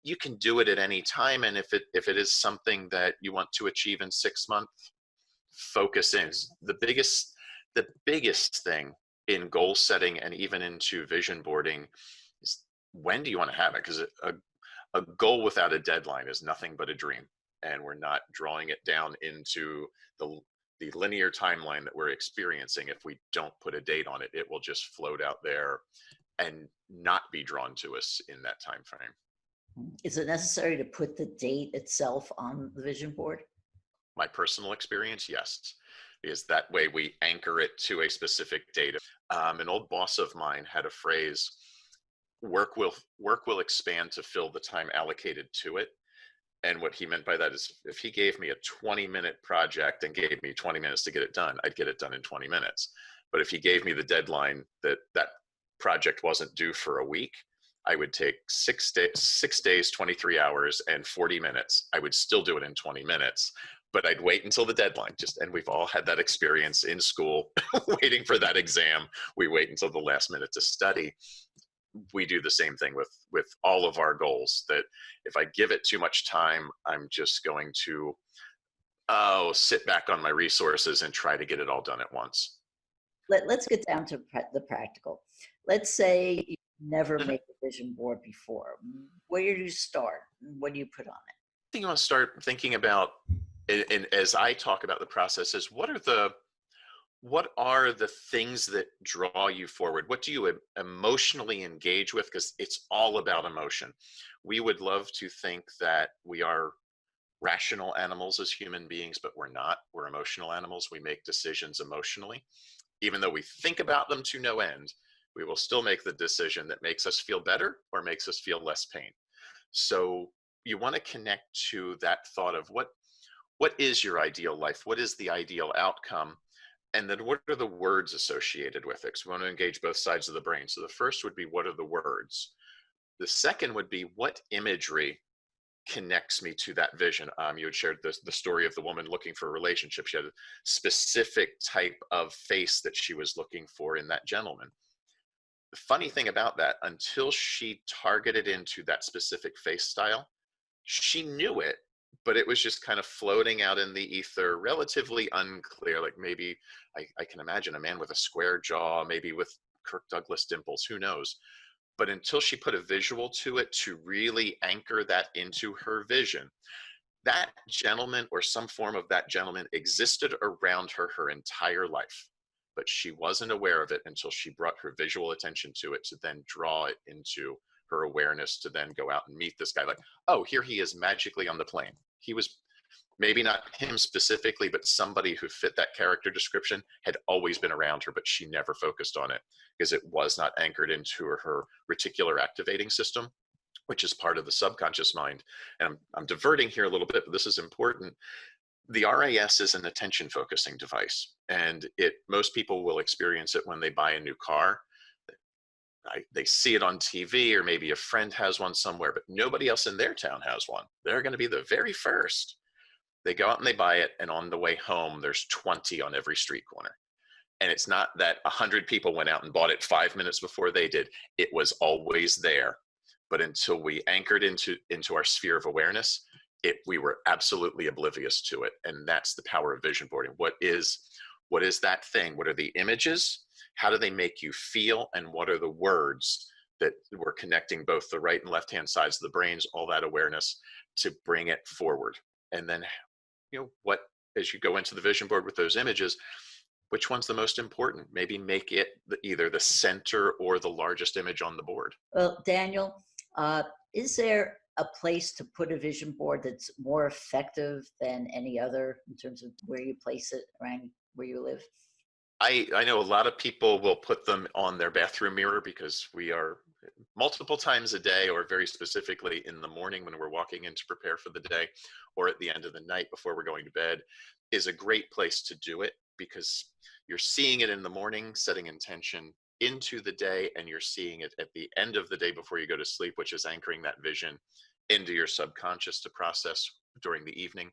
You can do it at any time, and if it is something that you want to achieve in 6 months, focus in. The biggest thing in goal setting and even into vision boarding is, when do you want to have it? Because a goal without a deadline is nothing but a dream, and we're not drawing it down into the linear timeline that we're experiencing. If we don't put a date on it, it will just float out there and not be drawn to us in that time frame. Is it necessary to put the date itself on the vision board? My personal experience, yes, because that way we anchor it to a specific date. An old boss of mine had a phrase: work will expand to fill the time allocated to it. And what he meant by that is, if he gave me a 20-minute project and gave me 20 minutes to get it done, I'd get it done in 20 minutes. But if he gave me the deadline that project wasn't due for a week, I would take 6 days, 23 hours, and 40 minutes. I would still do it in 20 minutes, but I'd wait until the deadline. And we've all had that experience in school, waiting for that exam. We wait until the last minute to study. We do the same thing with all of our goals, that if I give it too much time, I'm just going to sit back on my resources and try to get it all done at once. Let's get down to the practical. Let's say you never made a vision board before. Where do you start? What do you put on it? I think you want to start thinking about, and as I talk about the process, is what are the things that draw you forward? What do you emotionally engage with? Because it's all about emotion. We would love to think that we are rational animals as human beings, but we're not. We're emotional animals. We make decisions emotionally. Even though we think about them to no end, we will still make the decision that makes us feel better or makes us feel less pain. So you want to connect to that thought of what is your ideal life? What is the ideal outcome? And then what are the words associated with it? So we want to engage both sides of the brain. So the first would be, what are the words? The second would be, what imagery connects me to that vision? You had shared the story of the woman looking for a relationship. She had a specific type of face that she was looking for in that gentleman. The funny thing about that, until she targeted into that specific face style, she knew it, but it was just kind of floating out in the ether, relatively unclear. Like, maybe I can imagine a man with a square jaw, maybe with Kirk Douglas dimples, who knows? But until she put a visual to it to really anchor that into her vision, that gentleman or some form of that gentleman existed around her entire life. But she wasn't aware of it until she brought her visual attention to it, to then draw it into her awareness, to then go out and meet this guy. Like, oh, here he is magically on the plane. He was, maybe not him specifically, but somebody who fit that character description had always been around her, but she never focused on it because it was not anchored into her reticular activating system, which is part of the subconscious mind. And I'm diverting here a little bit, but this is important. The RAS is an attention focusing device, and most people will experience it when they buy a new car. They see it on TV, or maybe a friend has one somewhere, but nobody else in their town has one. They're going to be the very first. They go out and they buy it, and on the way home, there's 20 on every street corner. And it's not that 100 people went out and bought it 5 minutes before they did. It was always there. But until we anchored into our sphere of awareness, we were absolutely oblivious to it. And that's the power of vision boarding. What is that thing? What are the images? How do they make you feel? And what are the words that we're connecting both the right and left-hand sides of the brains, all that awareness to bring it forward? And then, what, as you go into the vision board with those images, which one's the most important? Maybe make it either the center or the largest image on the board. Well, Daniel, is there a place to put a vision board that's more effective than any other in terms of where you place it around where you live? I know a lot of people will put them on their bathroom mirror, because we are multiple times a day, or very specifically in the morning when we're walking in to prepare for the day, or at the end of the night before we're going to bed, is a great place to do it, because you're seeing it in the morning, setting intention into the day, and you're seeing it at the end of the day before you go to sleep, which is anchoring that vision into your subconscious to process during the evening.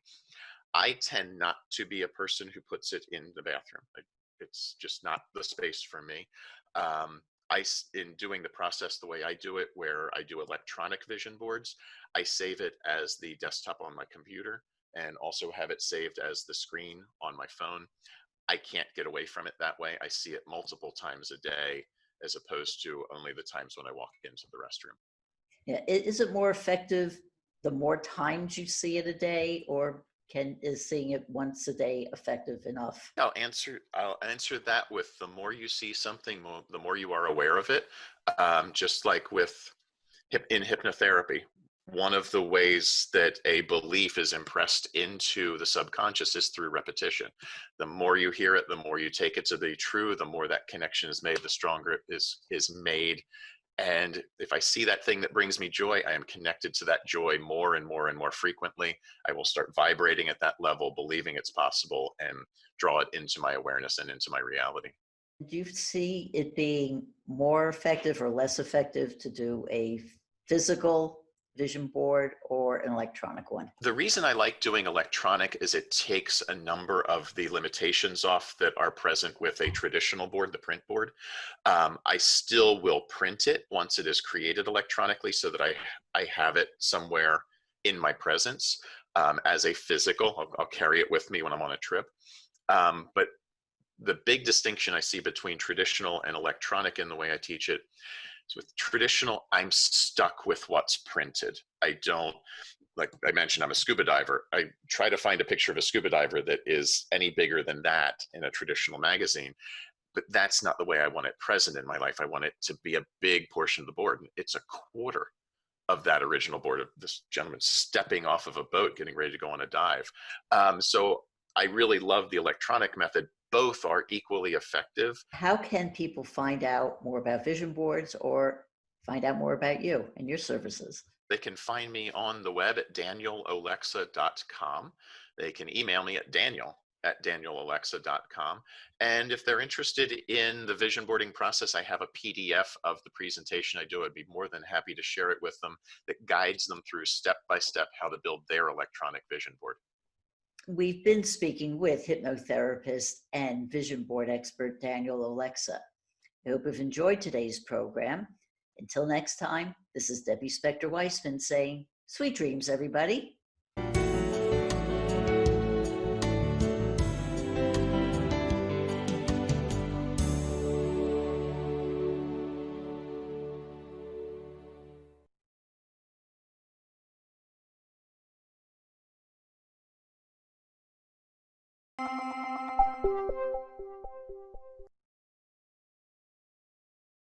I tend not to be a person who puts it in the bathroom. It's just not the space for me. In doing the process the way I do it, where I do electronic vision boards, I save it as the desktop on my computer, and also have it saved as the screen on my phone. I can't get away from it that way. I see it multiple times a day, as opposed to only the times when I walk into the restroom. Yeah, is it more effective the more times you see it a day, or is seeing it once a day effective enough? I'll answer that with, the more you see something, the more you are aware of it. Just like in hypnotherapy, one of the ways that a belief is impressed into the subconscious is through repetition. The more you hear it, the more you take it to be true, the more that connection is made, the stronger it is made. And if I see that thing that brings me joy, I am connected to that joy more and more and more frequently. I will start vibrating at that level, believing it's possible, and draw it into my awareness and into my reality. Do you see it being more effective or less effective to do a physical vision board or an electronic one? The reason I like doing electronic is it takes a number of the limitations off that are present with a traditional board, the print board. I still will print it once it is created electronically, so that I have it somewhere in my presence as a physical. I'll carry it with me when I'm on a trip. But the big distinction I see between traditional and electronic in the way I teach it is, with traditional, I'm stuck with what's printed. I don't, like I mentioned, I'm a scuba diver. I try to find a picture of a scuba diver that is any bigger than that in a traditional magazine, but that's not the way I want it present in my life. I want it to be a big portion of the board. It's a quarter of that original board of this gentleman stepping off of a boat, getting ready to go on a dive. So I really love the electronic method. Both are equally effective. How can people find out more about vision boards or find out more about you and your services? They can find me on the web at danielolexa.com. They can email me at daniel@danielolexa.com. And if they're interested in the vision boarding process, I have a PDF of the presentation I do. I'd be more than happy to share it with them, that guides them through step by step how to build their electronic vision board. We've been speaking with hypnotherapist and vision board expert Daniel Olexa. I hope you've enjoyed today's program. Until next time, this is Debbie Spector-Weissman saying, sweet dreams, everybody.